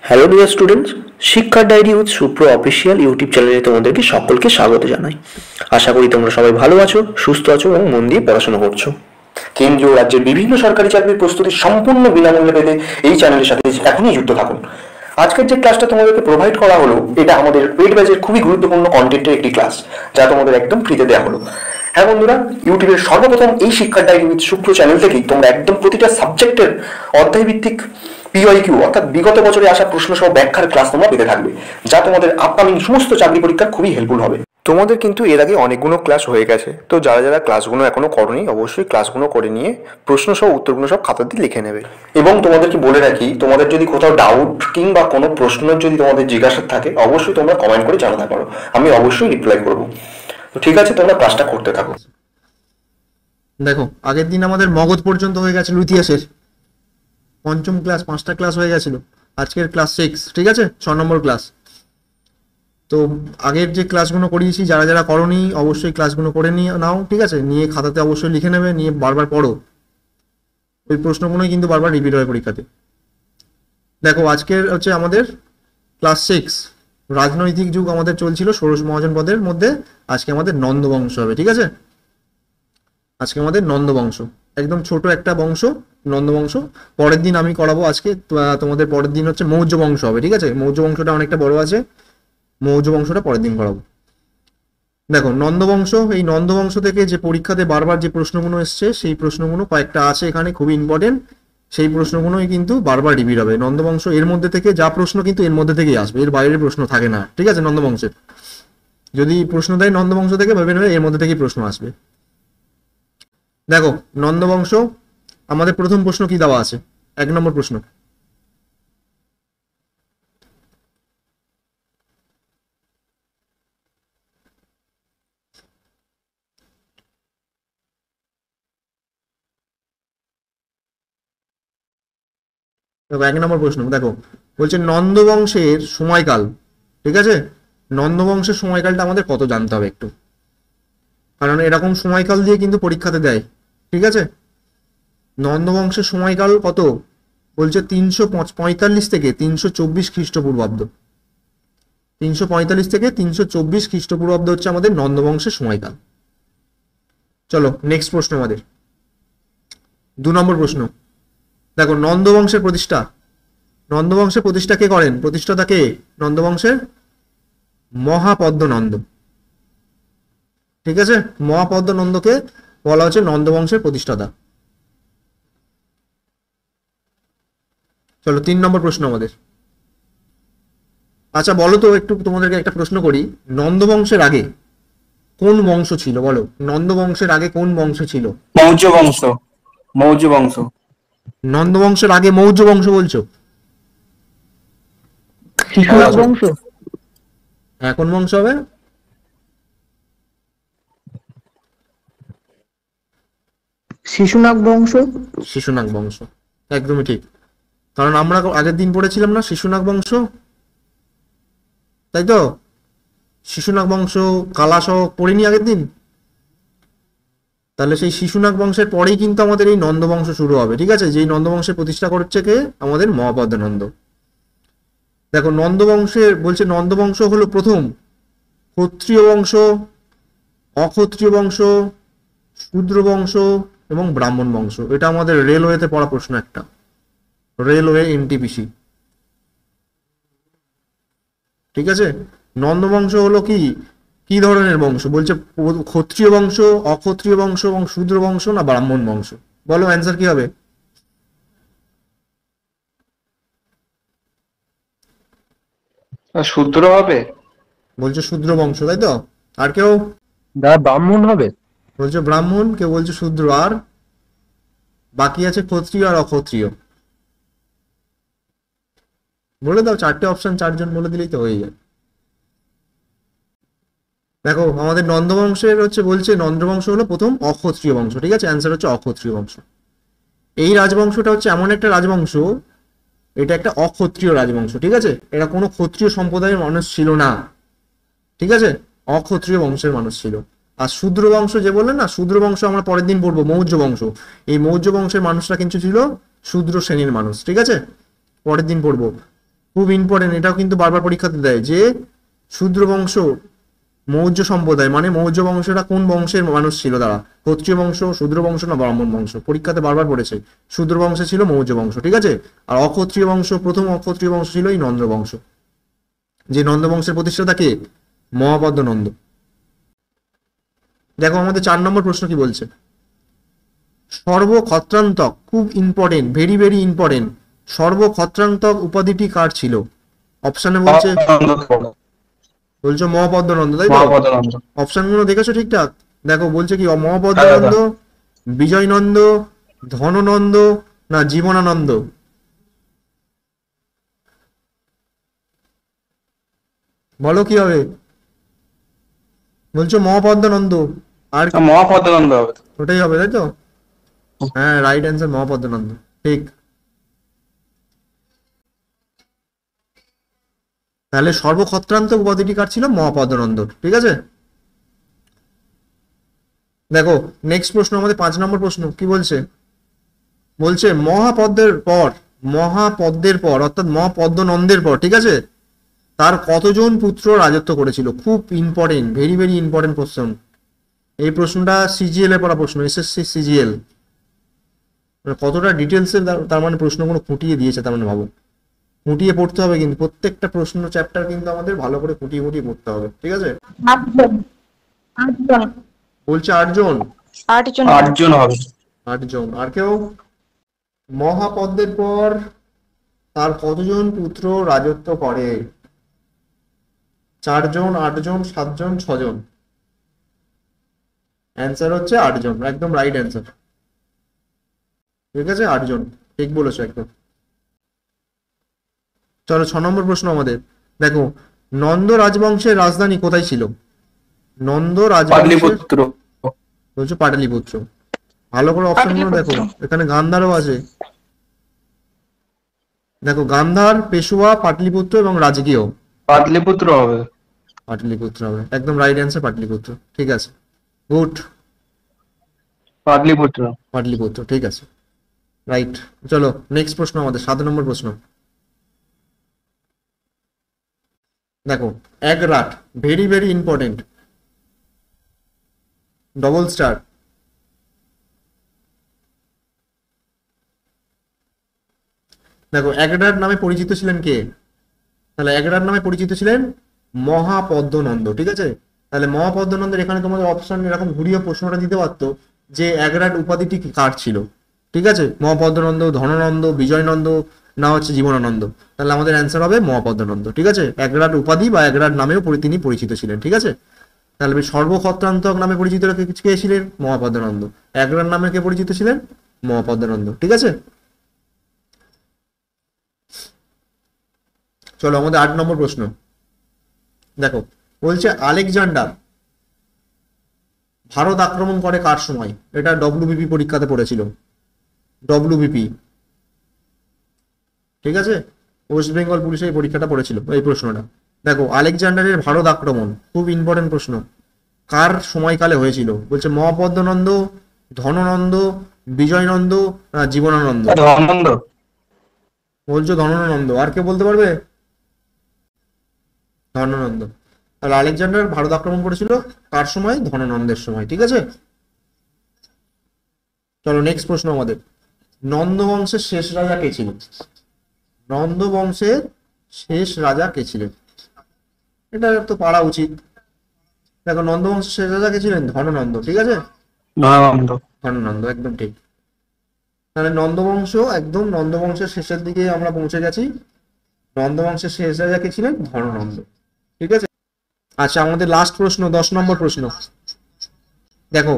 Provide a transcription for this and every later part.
Hello dear students, শিক্ষার diary with Supro official YouTube চ্যানেলে তোমাদেরকে সকলকে স্বাগত জানাই। আশা করি তোমরা সবাই ভালো আছো, সুস্থ আছো এবং মন দিয়ে পড়াশোনা করছো। কেন্দ্রীয় রাজ্যের বিভিন্ন সরকারি চাকরির প্রস্তুতি সম্পূর্ণ বিনামূল্যে পেতে এই চ্যানেলের সাথে এখনই যুক্ত থাকুন। আজকের যে ক্লাসটা তোমাদেরকে প্রোভাইড করা হলো, এটা আমাদের পেইড ব্যাচের খুবই গুরুত্বপূর্ণ কন্টেন্টের একটি ক্লাস, যা তোমাদের একদম ফ্রিতে দেওয়া হলো। হ্যাঁ বন্ধুরা, ইউটিউবের সর্বপ্রথম এই শিক্ষার ডায়েরি উইথ সুপ্রো চ্যানেল থেকেই তোমরা একদম প্রতিটা সাবজেক্টের অধ্যায়ভিত্তিক পিওয়াইকিউ অর্থাৎ বিগত বছরে আসা প্রশ্ন সহ ব্যাখ্যার ক্লাস তোমরা পেতে থাকবে, যা তোমাদের আপকামিং সমস্ত চাকরি পরীক্ষার খুবই হেল্পফুল হবে। তোমাদের কিন্তু এর আগে অনেকগুলো ক্লাস হয়ে গেছে, তো যারা যারা ক্লাসগুলো এখনো করনি অবশ্যই ক্লাসগুলো করে নিয়ে প্রশ্ন সহ উত্তরগুলো সব খাতাতে লিখে নেবে। এবং তোমাদেরকে বলে রাখি, তোমাদের যদি কোথাও ডাউট কিংবা কোনো প্রশ্ন যদি তোমাদের জিজ্ঞাসা থাকে, অবশ্যই তোমরা কমেন্ট করে জানাতে পারো, আমি অবশ্যই রিপ্লাই করবো। তো ঠিক আছে, তোমরা ক্লাসটা করতে থাকো। দেখো, আগের দিন আমাদের মগধ পর্যন্ত হয়ে গেছিল ইতিহাসের পঞ্চম ক্লাস, 5টা ক্লাস হয়ে গেছিল। আজকের ক্লাস 6, ঠিক আছে, 6 নম্বর ক্লাস। তো আগের যে ক্লাসগুলো করিয়েছি, যারা যারা করনি অবশ্যই ক্লাসগুলো করে নিয়ে নাও, ঠিক আছে, নিয়ে খাতাতে অবশ্যই লিখে নেবে, নিয়ে বারবার পড়ো। ওই প্রশ্নগুলোই কিন্তু বারবার রিপিট হয় পরীক্ষাতে। দেখো, আজকের হচ্ছে আমাদের ক্লাস 6, রাজনৈতিক যুগ আমাদের চলছিল ষোড়শ মহাজন পদের মধ্যে। আজকে আমাদের নন্দবংশ হবে, ঠিক আছে। আজকে আমাদের নন্দবংশ, একদম ছোট একটা বংশ, নন্দবংশ। পরের দিন আমি করাবো, আজকে তোমাদের পরের দিন হচ্ছে মৌর্য বংশ হবে, ঠিক আছে। মৌর্য বংশটা অনেকটা বড় আছে, মৌর্য বংশটা পরের দিন করাবো। দেখো, নন্দবংশ, এই নন্দবংশ থেকে যে পরীক্ষাতে বারবার যে প্রশ্নগুলো এসছে, সেই প্রশ্নগুলো কয়েকটা আছে এখানে খুবই ইম্পর্টেন্ট। সেই প্রশ্নগুলোই কিন্তু বারবার রিপিট হবে। নন্দবংশ এর মধ্যে থেকে যা প্রশ্ন কিন্তু এর মধ্যে থেকেই আসবে, এর বাইরের প্রশ্ন থাকে না, ঠিক আছে। নন্দবংশের যদি প্রশ্ন দেয় নন্দবংশ থেকে, ভেবে নেবে এর মধ্যে থেকেই প্রশ্ন আসবে। দেখো, নন্দবংশ আমাদের প্রথম প্রশ্ন কি দেওয়া আছে? 1 নম্বর প্রশ্ন, দেখো 1 নম্বর প্রশ্ন, দেখো বলছে নন্দবংশের সময়কাল, ঠিক আছে। নন্দবংশের সময়কালটা আমাদের কত জানতে হবে একটু, কারণ এরকম সময়কাল দিয়ে কিন্তু পরীক্ষাতে দেয়, ঠিক আছে। নন্দবংশের সময়কাল কত বলছে? 345 থেকে 324 খ্রিস্টপূর্বাব্দ। 345 থেকে 324 খ্রিস্টপূর্বাব্দ হচ্ছে আমাদের নন্দবংশের সময়কাল। চলো নেক্সট প্রশ্ন আমাদের 2 নম্বর প্রশ্ন। দেখো, নন্দবংশের প্রতিষ্ঠা, নন্দবংশের প্রতিষ্ঠা কে করেন? প্রতিষ্ঠাতা কে নন্দবংশের? মহাপদ্মনন্দ, ঠিক আছে। মহাপদ্মনন্দকে বলা হচ্ছে নন্দবংশের প্রতিষ্ঠাতা। চলো 3 নম্বর প্রশ্ন আমাদের। আচ্ছা বলো তো, একটু তোমাদেরকে একটা প্রশ্ন করি, নন্দবংশের আগে কোন বংশ ছিল? বলো, নন্দবংশের আগে কোন বংশ ছিল? মৌর্য বংশ। মৌর্য বংশ। নন্দবংশের আগে মৌর্য বংশ বলছো? শিশুনাগ বংশ। কোন বংশ হবে? শিশুনাগ বংশ। শিশুনাগ বংশ, একদমই ঠিক। কারণ আমরা আগের দিন পড়েছিলাম না শিশুনাগ বংশ, তাই তো? শিশুনাগ বংশ, কালাসহ পড়িনি আগের দিন? তাহলে সেই শিশুনাগ বংশের পরেই কিন্তু আমাদের এই নন্দবংশ শুরু হবে, ঠিক আছে। যেই নন্দবংশের প্রতিষ্ঠা করছে কে? আমাদের মহাপদ্মনন্দ। দেখো, নন্দবংশের বলছে নন্দবংশ হলো প্রথম ক্ষত্রিয় বংশ, অক্ষত্রিয় বংশ, শূদ্র বংশ এবং ব্রাহ্মণ বংশ। এটা আমাদের রেলওয়েতে পড়া প্রশ্ন একটা, রেলওয়ে এনটিপিসি, ঠিক আছে। নন্দবংশ হলো কি কি ধরনের বংশ? বলছে ক্ষত্রিয় বংশ, অক্ষত্রিয় বংশ এবং শূদ্র বংশ না ব্রাহ্মণ বংশ? বলো অ্যান্সার কি হবে? শূদ্র হবে। বলছে শূদ্র বংশ, তাই তো? আর কেউ? দাদা ব্রাহ্মণ হবে। বলছে ব্রাহ্মণ, কেউ বলছে শূদ্র, আর বাকি আছে ক্ষত্রিয় আর অক্ষত্রিয়। বলে দাও, 4টে অপশন, 4জন বলে দিলেই তো হয়ে যায়। দেখো, আমাদের নন্দবংশের হচ্ছে বলছে নন্দবংশ হলো প্রথম অক্ষত্রিয় বংশ, ঠিক আছে। অ্যান্সার হচ্ছে অক্ষত্রিয় বংশ। এই রাজবংশটা হচ্ছে এমন একটা রাজবংশ, এটা একটা অক্ষত্রিয় রাজবংশ, ঠিক আছে। এটা কোনো ক্ষত্রিয় সম্প্রদায়ের মানুষ ছিল না, ঠিক আছে। অক্ষত্রিয় বংশের মানুষ ছিল। আর শূদ্র বংশ যে বললেন না, শূদ্র বংশ আমরা পরের দিন পড়বো, মৌর্য বংশ। এই মৌর্য বংশের মানুষরা কিন্তু ছিল শূদ্র শ্রেণীর মানুষ, ঠিক আছে, পরের দিন পড়বো। খুব ইম্পর্টেন্ট, এটাও কিন্তু বারবার পরীক্ষাতে দেয় যে শূদ্র বংশ মৌর্য সম্প্রদায়, মানে মৌর্য বংশটা কোন বংশের মানুষ ছিল তারা, ক্ষত্রিয় বংশ, শূদ্র বংশ না ব্রাহ্মণ বংশ, পরীক্ষাতে বারবার পড়েছে। শূদ্র বংশে ছিল মৌর্য বংশ, ঠিক আছে। আর অক্ষত্রিয় বংশ, প্রথম অক্ষত্রিয় বংশ ছিল এই নন্দ বংশ, যে নন্দ বংশের প্রতিষ্ঠাতা কে, মহাপদ্ম নন্দ। দেখো আমাদের 4 নম্বর প্রশ্ন কি বলছে, সর্বক্ষত্রান্তক, খুব ইম্পর্টেন্ট, ভেরি ভেরি ইম্পর্টেন্ট, সর্বক্ষত্রান্তক উপাধিটি কার ছিল? অপশনে বলছে, বলছো মহাপদ্মনন্দ, তাই তো? মহাপদ্মনন্দ। অপশন গুলো দেখেছো ঠিকঠাক? দেখো বলছে কি, হ্যাঁ, মহাপদ্মনন্দ, বিজয়নন্দ, ধননন্দ না জীবনানন্দ? বলো কি হবে? বলছো মহাপদ্মনন্দ, আর মহাপদ্মনন্দ হবে। ওটাই হবে তাই তো? হ্যাঁ, রাইট অ্যান্সার মহাপদ্মনন্দ, ঠিক। তাহলে সর্বক্ষত্রান্তক উপাধিটি কার ছিল? মহাপদ্মনন্দ, ঠিক আছে। দেখো নেক্সট প্রশ্ন আমাদের 5 নম্বর প্রশ্ন কি বলছে, বলছে মহাপদ্মের পর অর্থাৎ মহাপদ্মনন্দের পর, ঠিক আছে, তার কতজন পুত্র রাজত্ব করেছিল? খুব ইম্পর্টেন্ট, ভেরি ভেরি ইম্পর্টেন্ট প্রশ্ন। এই প্রশ্নটা সিজিএল এ পড়া প্রশ্ন, এসএসসি সিজিএল। কতটা ডিটেলসে তার মানে প্রশ্নগুলো খুঁটিয়ে দিয়েছে, তার মানে ভাবো, খুঁটিয়ে পড়তে হবে কিন্তু প্রত্যেকটা প্রশ্ন চ্যাপ্টার কিন্তু আমাদের ভালো করে খুঁটিয়ে খুঁটিয়ে পড়তে হবে, ঠিক আছে। 8 জন। 8 জন। বলছে 8 জন। 8 জন। 8 জন হবে। 8 জন। আর কেউ? মহাপদ্মের পর তার কতজন পুত্র রাজত্ব করে? 4 জন, 8 জন, 7 জন, 6 জন? অ্যান্সার হচ্ছে 8 জন, একদম রাইট অ্যান্সার, ঠিক আছে, 8 জন, ঠিক বলেছো একদম। চলো 6 নম্বর প্রশ্ন আমাদের, দেখো নন্দ রাজবংশের রাজধানী কোথায় ছিল? নন্দ রাজবংশের, পাটলিপুত্র। বলছো পাটলিপুত্র। ভালো করে অপশন গুলো দেখো, এখানে গান্ধারও আছে। দেখো গান্ধার, পেশুয়া, পাটলিপুত্র এবং রাজকীয়। পাটলিপুত্র হবে। পাটলিপুত্র হবে, একদম রাইট অ্যান্সার পাটলিপুত্র, ঠিক আছে, গুড। পাটলিপুত্র। পাটলিপুত্র, ঠিক আছে, রাইট। চলো নেক্সট প্রশ্ন আমাদের 7 নম্বর প্রশ্ন, দেখো একরাট, very very important, double star. দেখো একরাট নামে পরিচিত ছিলেন কে? তাহলে একরাট নামে পরিচিত ছিলেন মহাপদ্মনন্দ, ঠিক আছে। তাহলে মহাপদ্মনন্দের এখানে তোমাদের অপশন এরকম ঘুরিয়ে প্রশ্নটা দিতে পারতো যে একরাট উপাধিটি কার ছিল, ঠিক আছে, মহাপদ্মনন্দ, ধননন্দ, বিজয়নন্দ না হচ্ছে জীবনানন্দ? তাহলে আমাদের অ্যান্সার হবে মহাপদ্মনন্দ, ঠিক আছে। একরাট উপাধি বা একরাট নামেও তিনি পরিচিত ছিলেন, ঠিক আছে। তাহলে সর্বক্ষত্রান্তক নামে পরিচিত কে ছিলেন? মহাপদ্মনন্দ। একরাট নামে কে পরিচিত ছিলেন? মহাপদ্মনন্দ, ঠিক আছে। চলো আমাদের 8 নম্বর প্রশ্ন, দেখো বলছে আলেকজান্ডার ভারত আক্রমণ করে কার সময়? এটা ডব্লিউবিপি পরীক্ষাতে পড়েছিল, ডব্লিউবিপি, ঠিক আছে, ওয়েস্ট বেঙ্গল পুলিশে এই পরীক্ষাটা পড়েছিল এই প্রশ্নটা। দেখো আলেকজান্ডারের ভারত আক্রমণ, খুব ইম্পর্টেন্ট প্রশ্ন, কার সময়কালে হয়েছিল? বলছে মহাপদ্মনন্দ, ধননন্দ, বিজয়নন্দ না জীবনানন্দ? ধননন্দ। বলছো ধননন্দ, আর কে বলতে পারবে? ধননন্দ। তাহলে আলেকজান্ডার ভারত আক্রমণ করেছিল কার সময়? ধননন্দের সময়, ঠিক আছে। চলো নেক্সট প্রশ্ন আমাদের, নন্দ বংশের শেষ রাজা কে ছিলেন? নন্দ বংশের শেষ রাজা কে ছিলেন? এটা তো পারা উচিত। দেখো নন্দ বংশের শেষ রাজা কে ছিলেন? ধননন্দ, ঠিক আছে, ধননন্দ। ধননন্দ, একদম ঠিক। তাহলে নন্দবংশ, একদম নন্দবংশের শেষের দিকে আমরা পৌঁছে গেছি। নন্দবংশের শেষ রাজা কে ছিলেন? ধননন্দ, ঠিক আছে। আচ্ছা আমাদের লাস্ট প্রশ্ন, 10 নম্বর প্রশ্ন, দেখো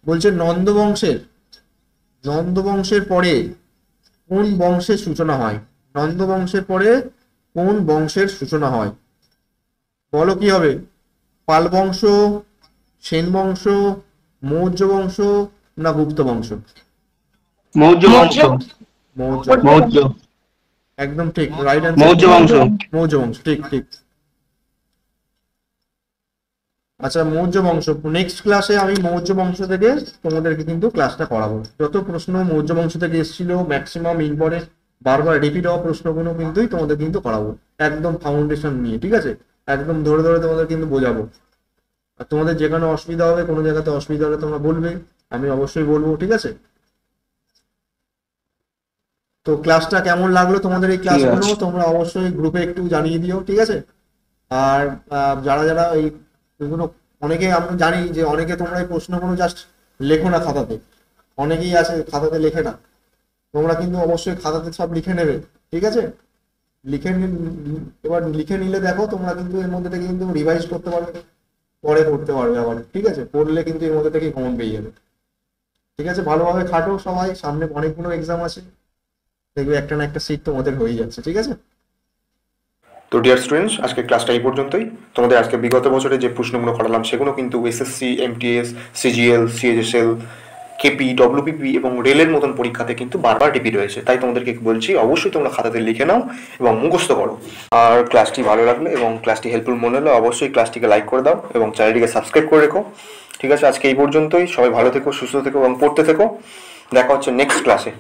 বলছে নন্দবংশের পরে কোন বংশের সূচনা হয়? নন্দবংশের পরে কোন বংশের সূচনা হয়? বলো কি হবে? পাল বংশ, সেন বংশ, মৌর্য বংশ না গুপ্ত বংশ? মৌর্য বংশ। মৌর্য। একদম ঠিক, রাইট অ্যান্সার মৌর্য বংশ। মৌর্য বংশ, ঠিক ঠিক। আচ্ছা মৌর্য বংশ, নেক্সট ক্লাসে আমি মৌর্য বংশ থেকে তোমাদেরকে কিন্তু ক্লাসটা করাবো। যত প্রশ্ন মৌর্য বংশ থেকে এসেছিল ম্যাক্সিমাম ইম্পর্টেন্ট বারবার রিপিট হওয়া প্রশ্নগুলো কিন্তুই তোমাদের কিন্তু করাবো, একদম ফাউন্ডেশন নিয়ে, ঠিক আছে? একদম ধরে ধরে তোমাদের কিন্তু বোঝাবো। আর তোমাদের যেখানে অসুবিধা হবে, কোনো জায়গাতে অসুবিধা হলে তোমরা বলবে, আমি অবশ্যই বলবো, ঠিক আছে? তো ক্লাসটা কেমন লাগলো তোমাদের এই ক্লাসগুলো আছে। তোমরা অবশ্যই গ্রুপে একটু জানিয়ে দিও, ঠিক আছে? আর যারা যারা এগুলো, অনেকে আমরা জানি যে অনেকে তোমরা এই প্রশ্নগুলো জাস্ট লেখো না খাতাতে, অনেকেই আছে খাতাতে লেখে না, তোমরা কিন্তু অবশ্যই খাতাতে সব লিখে নেবে, ঠিক আছে? এবার লিখে নিলে দেখো তোমরা কিন্তু এর মধ্যে থেকে কিন্তু রিভাইজ করতে পারবে, পরে পড়তে পারবে আবার, ঠিক আছে? পড়লে কিন্তু এর মধ্যে থেকে কমন পেয়ে যাবে, ঠিক আছে? ভালোভাবে খাটো সবাই, সামনে অনেকগুলো এক্সাম আছে, দেখবে একটা না একটা সিট তোমাদের হয়ে যাচ্ছে, ঠিক আছে? তো ডিয়ার স্টুডেন্টস, আজকে ক্লাসটা এই পর্যন্তই। তোমাদের আজকে বিগত বছরে যে প্রশ্নগুলো করালাম সেগুলো কিন্তু SSC, MTS, CGL, CHSL, KP, WPP এবং রেলের মতন পরীক্ষাতে কিন্তু বারবার রিপিট হয়েছে। তাই তোমাদেরকে বলছি অবশ্যই তোমরা খাতাতে লিখে নাও এবং মুখস্থ করো। আর ক্লাসটি ভালো লাগলে এবং ক্লাসটি হেল্পফুল মনে হলে অবশ্যই ক্লাসটিকে লাইক করে দাও এবং চ্যানেলটিকে সাবস্ক্রাইব করে রেখো। ঠিক আছে, আজকে এই পর্যন্তই। সবাই ভালো থেকো, সুস্থ থেকো এবং পড়তে থেকো। দেখা হচ্ছে নেক্সট ক্লাসে।